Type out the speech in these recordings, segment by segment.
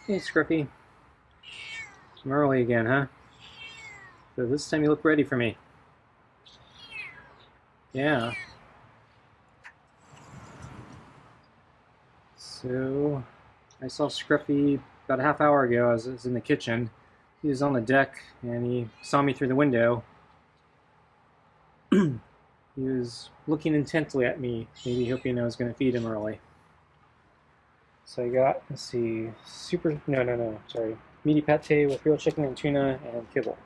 Hey, Scruffy. I'm early again, huh? So this time you look ready for me. Yeah. So I saw Scruffy about a half hour ago. I was in the kitchen. He was on the deck and he saw me through the window. He was looking intently at me, maybe hoping I was going to feed him early. So I got, let's see, sorry, meaty pate with real chicken and tuna and kibble.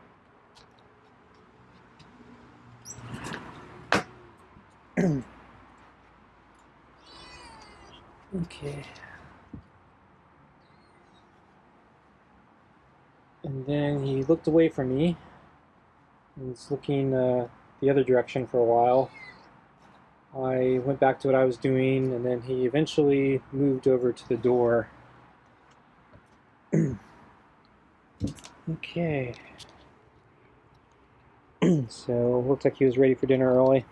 Okay. And then he looked away from me and was looking the other direction for a while. I went back to what I was doing, and then he eventually moved over to the door. Okay. So, looks like he was ready for dinner early.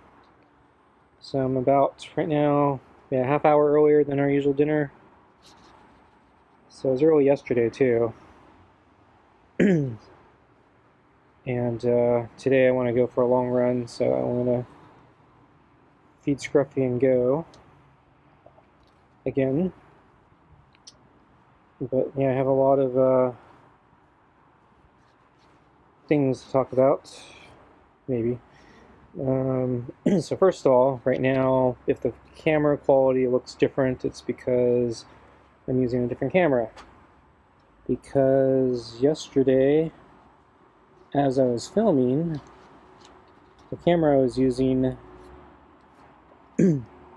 So I'm about, right now, yeah, a half hour earlier than our usual dinner. So it was early yesterday, too. And today I want to go for a long run, so I want to feed Scruffy and go again. But yeah, I have a lot of things to talk about, maybe. So first of all, right now, if the camera quality looks different, it's because I'm using a different camera. Because yesterday, as I was filming, the camera I was using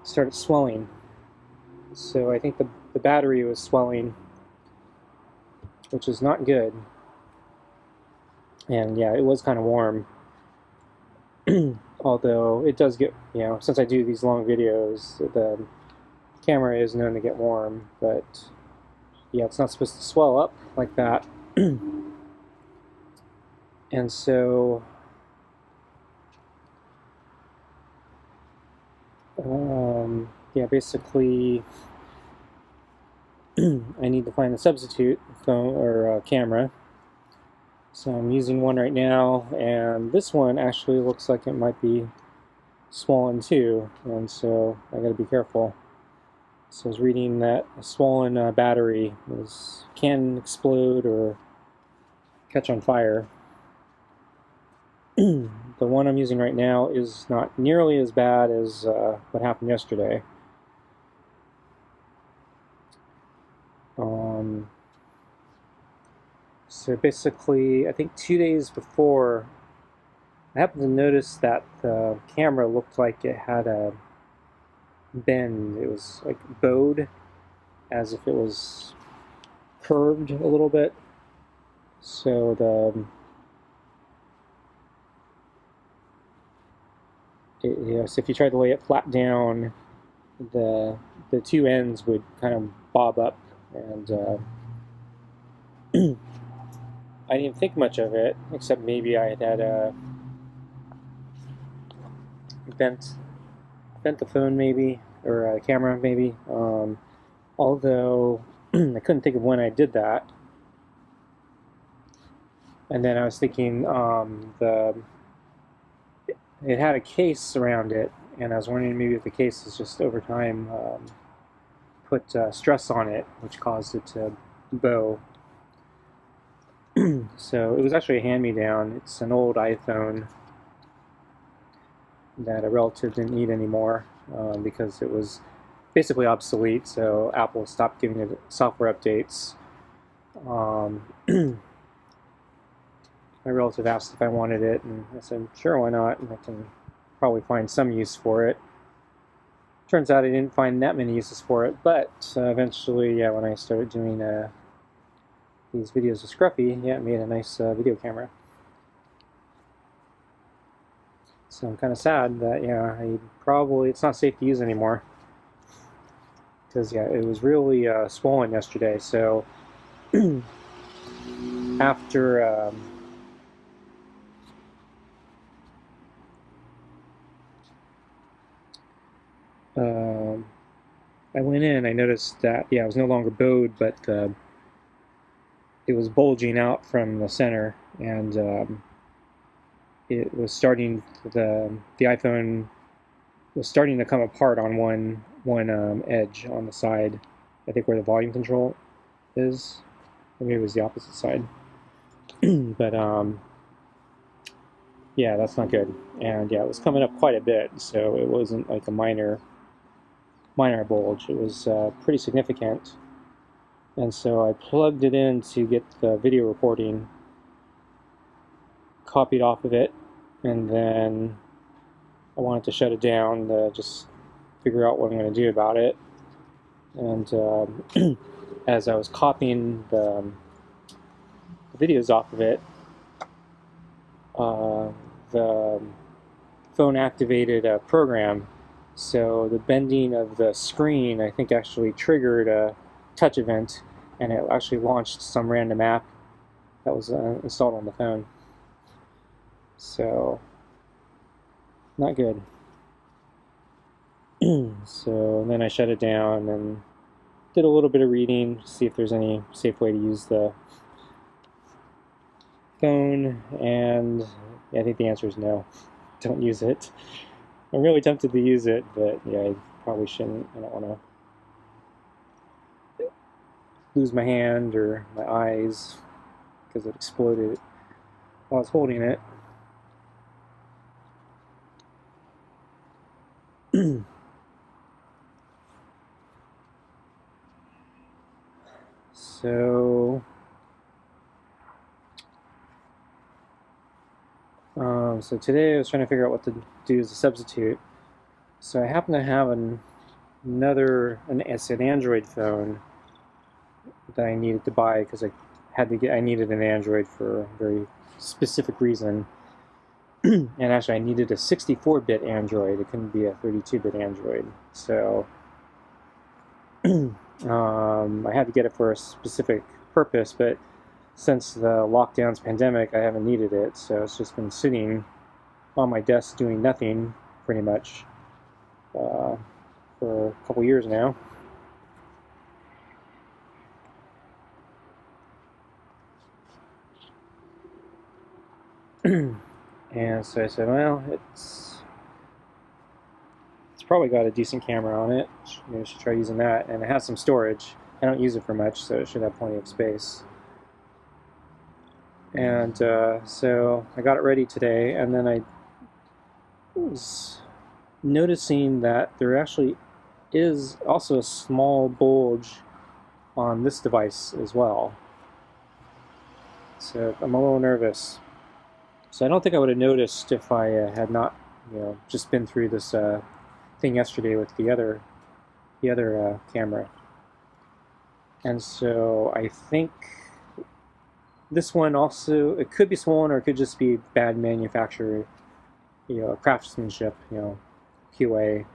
started swelling. So I think the battery was swelling, which is not good. And yeah, it was kind of warm. Although it does get, since I do these long videos, the camera is known to get warm, but yeah, it's not supposed to swell up like that. And so yeah, basically I need to find a substitute phone or camera. So I'm using one right now, and this one actually looks like it might be swollen too, and so I gotta be careful. So I was reading that a swollen battery can explode or catch on fire. The one I'm using right now is not nearly as bad as what happened yesterday. So basically, I think 2 days before, I happened to notice that the camera looked like it had a bend. It was like bowed, as if it was curved a little bit. So so if you tried to lay it flat down, the two ends would kind of bob up, and I didn't think much of it, except maybe I had a bent the phone maybe, or a camera maybe. Although I couldn't think of when I did that. And then I was thinking it had a case around it, and I was wondering maybe if the case is just over time put stress on it, which caused it to bow. So it was actually a hand-me-down. It's an old iPhone that a relative didn't need anymore because it was basically obsolete, so Apple stopped giving it software updates. My relative asked if I wanted it, and I said, sure, why not? And I can probably find some use for it. Turns out I didn't find that many uses for it, but eventually, yeah, when I started doing these videos with Scruffy, yeah, it made a nice video camera. So I'm kind of sad that, yeah, it's not safe to use anymore. Because, yeah, it was really swollen yesterday, so after I went in, I noticed that, yeah, it was no longer bowed, but the it was bulging out from the center, and it was starting the iPhone was starting to come apart on one edge on the side. I think where the volume control is, or maybe it was the opposite side. But yeah, that's not good. And yeah, it was coming up quite a bit, so it wasn't like a minor bulge. It was pretty significant. And so I plugged it in to get the video recording copied off of it, and then I wanted to shut it down to just figure out what I'm going to do about it. And as I was copying the videos off of it, the phone activated a program, so the bending of the screen I think actually triggered a touch event, and it actually launched some random app that was installed on the phone. So not good. So then I shut it down and did a little bit of reading to see if there's any safe way to use the phone, and yeah, I think the answer is no. Don't use it. I'm really tempted to use it, but yeah, I probably shouldn't. I don't want to lose my hand or my eyes because it exploded while I was holding it. So today I was trying to figure out what to do as a substitute. So I happen to have it's an Android phone that I needed to buy because I needed an Android for a very specific reason. And actually I needed a 64-bit Android. It couldn't be a 32-bit Android. So I had to get it for a specific purpose, but since the lockdowns pandemic, I haven't needed it, so it's just been sitting on my desk doing nothing, pretty much, for a couple years now. And so I said, well, it's probably got a decent camera on it. Maybe I should try using that, and it has some storage. I don't use it for much, so it should have plenty of space. And so I got it ready today, and then I was noticing that there actually is also a small bulge on this device as well. So I'm a little nervous. So I don't think I would have noticed if I had not, just been through this thing yesterday with the other camera. And so I think this one also, it could be swollen or it could just be bad manufacturer, craftsmanship, QA.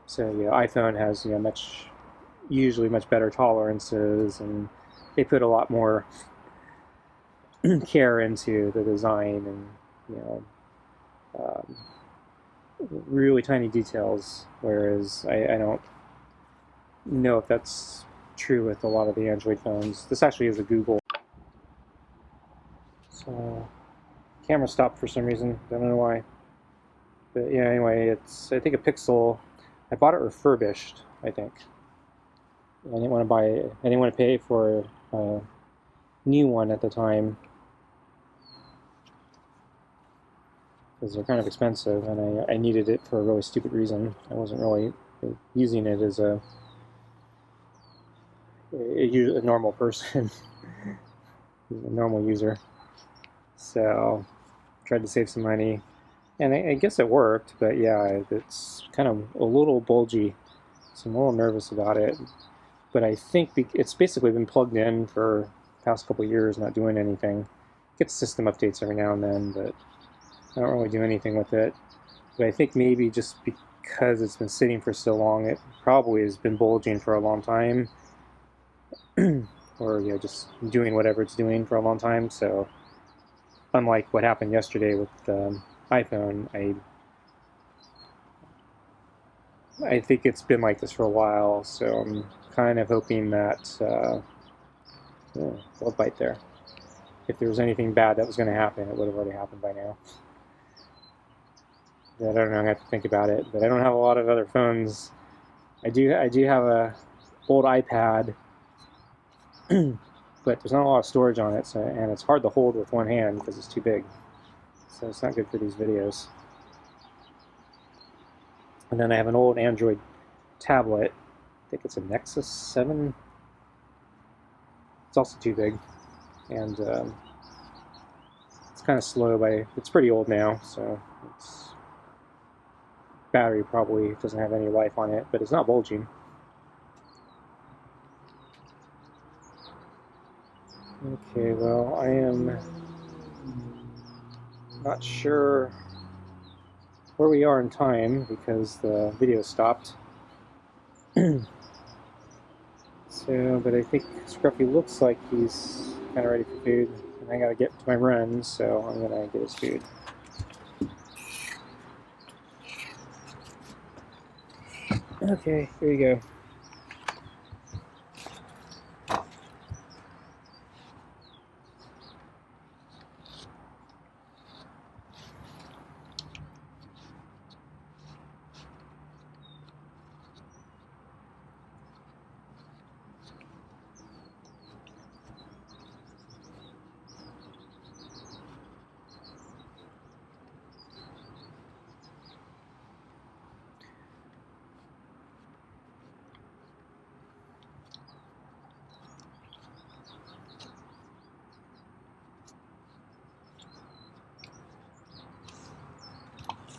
So iPhone has usually much better tolerances, and they put a lot more care into the design, and really tiny details. Whereas I don't know if that's true with a lot of the Android phones. This actually is a Google. So camera stopped for some reason. I don't know why. But yeah, anyway, it's I think a Pixel. I bought it refurbished, I think. I didn't want to pay for a new one at the time because they're kind of expensive, and I needed it for a really stupid reason. I wasn't really using it as a normal person, a normal user. So tried to save some money, and I guess it worked, but yeah, it's kind of a little bulgy, so I'm a little nervous about it. But I think it's basically been plugged in for the past couple of years, not doing anything. It gets system updates every now and then, but I don't really do anything with it. But I think maybe just because it's been sitting for so long, it probably has been bulging for a long time, or just doing whatever it's doing for a long time. So unlike what happened yesterday with the iPhone, I think it's been like this for a while, so I'm kind of hoping that Oh, a bite there. If there was anything bad that was going to happen, it would have already happened by now. But I don't know, I have to think about it. But I don't have a lot of other phones. I do have a old iPad, but there's not a lot of storage on it, so, and it's hard to hold with one hand because it's too big. So it's not good for these videos. And then I have an old Android tablet. I think it's a Nexus 7. It's also too big. And it's kind of slow, but it's pretty old now, so its battery probably doesn't have any life on it, but it's not bulging. Okay, well, I am not sure where we are in time because the video stopped. So, but I think Scruffy looks like he's kind of ready for food, and I gotta get to my run, so I'm gonna get his food. Okay, here you go.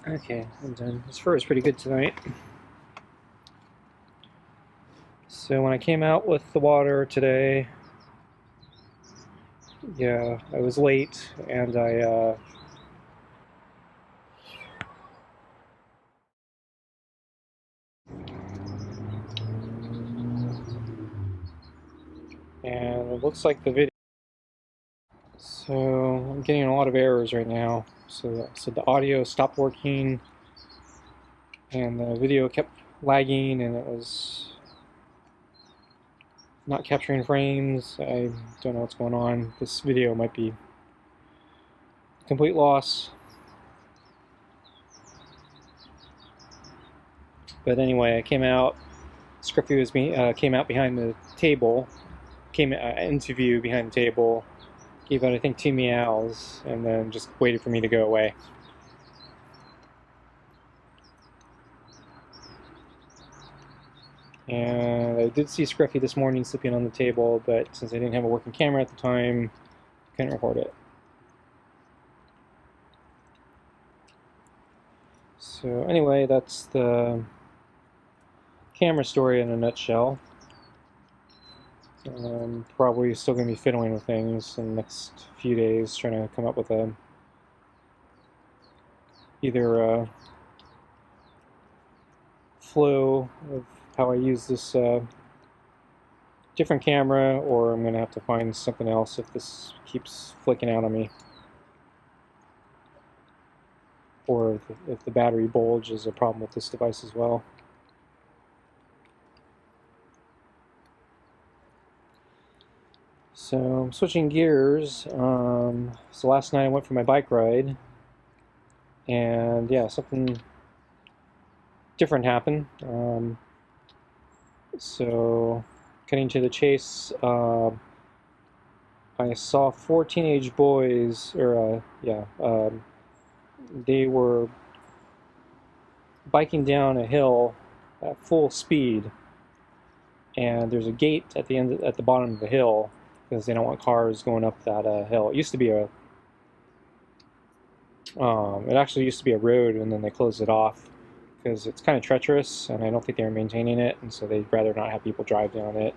Okay, I'm done. His fur is pretty good tonight. So when I came out with the water today, yeah, I was late, and I and it looks like the video. So I'm getting a lot of errors right now. So the audio stopped working, and the video kept lagging, and it was not capturing frames. I don't know what's going on. This video might be a complete loss. But anyway, I came out. Scruffy was came out behind the table, came into view behind the table, gave out I think 2 meows, and then just waited for me to go away. And I did see Scruffy this morning sleeping on the table, but since I didn't have a working camera at the time, I couldn't record it. So anyway, that's the camera story in a nutshell. Probably still going to be fiddling with things in the next few days, trying to come up with either a flow of how I use this different camera, or I'm going to have to find something else if this keeps flicking out on me. Or if the battery bulge is a problem with this device as well. So I'm switching gears. So last night I went for my bike ride, and yeah, something different happened. So cutting to the chase, I saw 4 teenage boys, or they were biking down a hill at full speed, and there's a gate at the bottom of the hill because they don't want cars going up that hill. It used to be it actually used to be a road, and then they closed it off because it's kind of treacherous, and I don't think they were maintaining it, and so they'd rather not have people drive down it,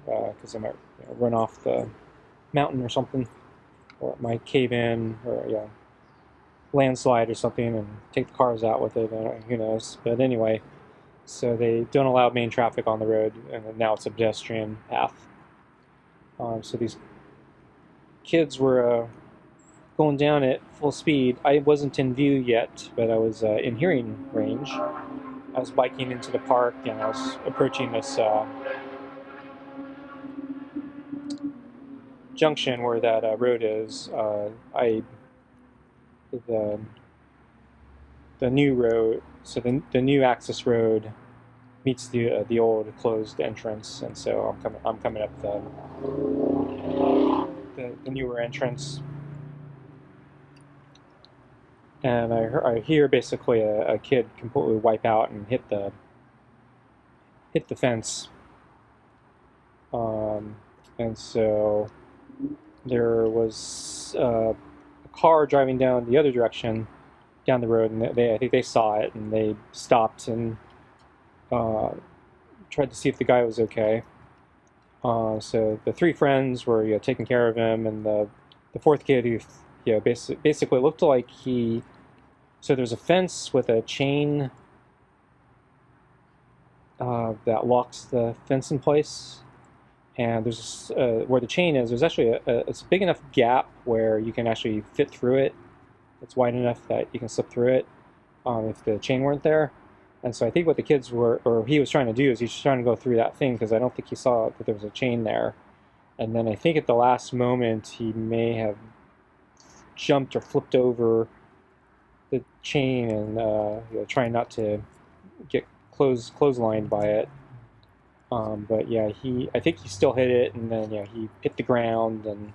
because they might run off the mountain or something, or it might cave in, or landslide or something and take the cars out with it. Who knows? But anyway, so they don't allow main traffic on the road, and now it's a pedestrian path. So these kids were going down at full speed. I wasn't in view yet, but I was in hearing range. I was biking into the park, and I was approaching this junction where that road is, the the new road, so the new access road meets the old closed entrance, and so I'm coming up the newer entrance, and I hear basically a kid completely wipe out and hit the fence, and so there was a car driving down the other direction down the road, and I think they saw it and they stopped and tried to see if the guy was okay. So the three friends were taking care of him, and the fourth kid who basically looked like he. So there's a fence with a chain that locks the fence in place, and there's where the chain is. There's actually it's a big enough gap where you can actually fit through it. It's wide enough that you can slip through it if the chain weren't there. And so I think what the kids were, or he was trying to do, is he's trying to go through that thing because I don't think he saw that there was a chain there. And then I think at the last moment he may have jumped or flipped over the chain and trying not to get clotheslined by it. But yeah, I think he still hit it, and then he hit the ground. And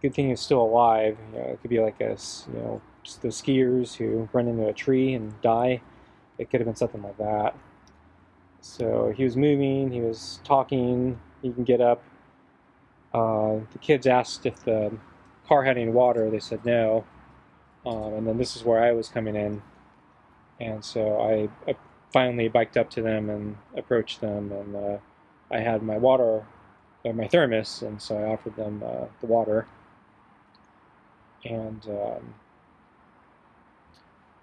good thing he's still alive. It could be like just those skiers who run into a tree and die. It could have been something like that. So he was moving, he was talking, he can get up. The kids asked if the car had any water. They said no. And then this is where I was coming in. And so I finally biked up to them and approached them. And I had my water, my thermos, and so I offered them the water. And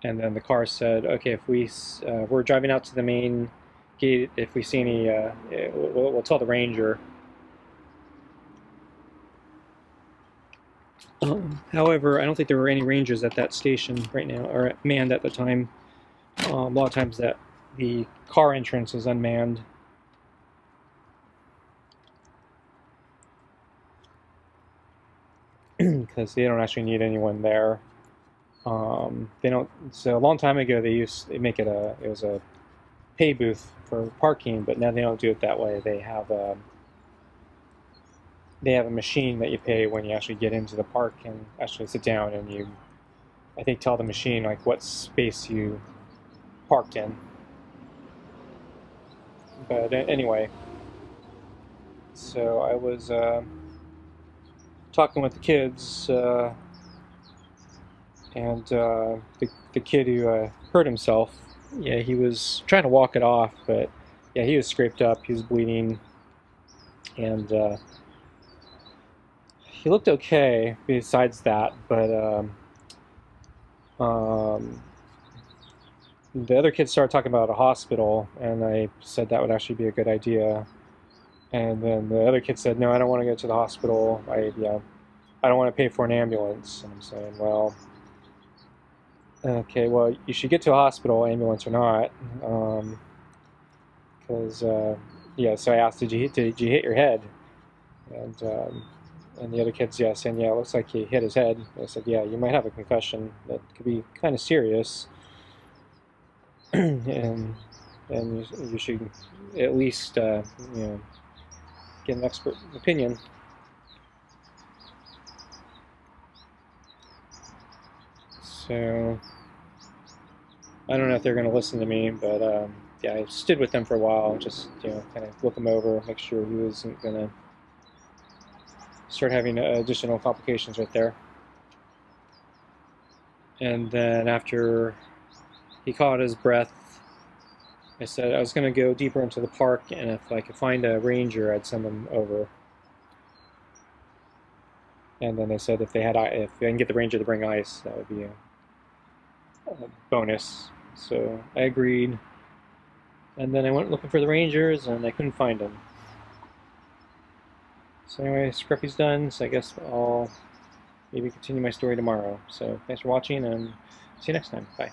then the car said, okay, if we're driving out to the main gate, if we see any, we'll tell the ranger. However, I don't think there were any rangers at that station right now, or manned at the time. A lot of times that the car entrance is unmanned. Because they don't actually need anyone there. They don't. So a long time ago, they make it was a pay booth for parking, but now they don't do it that way. They have a machine that you pay when you actually get into the park and actually sit down, and you, I think, tell the machine like what space you parked in. But anyway, so I was talking with the kids. And the kid who hurt himself, he was trying to walk it off, but he was scraped up, he was bleeding, and he looked okay besides that, but the other kids started talking about a hospital, and I said that would actually be a good idea. And then the other kid said, no, I don't want to go to the hospital, I don't want to pay for an ambulance. And I'm saying, well, okay, well, you should get to a hospital, ambulance or not, because so I asked, did you hit your head? And the other kids, saying, it looks like he hit his head. I said, you might have a concussion that could be kind of serious, and you should at least get an expert opinion. So I don't know if they're going to listen to me, but I stood with them for a while, just kind of look him over, make sure he wasn't going to start having additional complications right there. And then after he caught his breath, I said I was going to go deeper into the park, and if I could find a ranger, I'd send them over. And then they said if they can get the ranger to bring ice, that would be a bonus. So I agreed. And then I went looking for the rangers, and I couldn't find them. So anyway, Scruffy's done, so I guess I'll maybe continue my story tomorrow. So thanks for watching, and see you next time. Bye.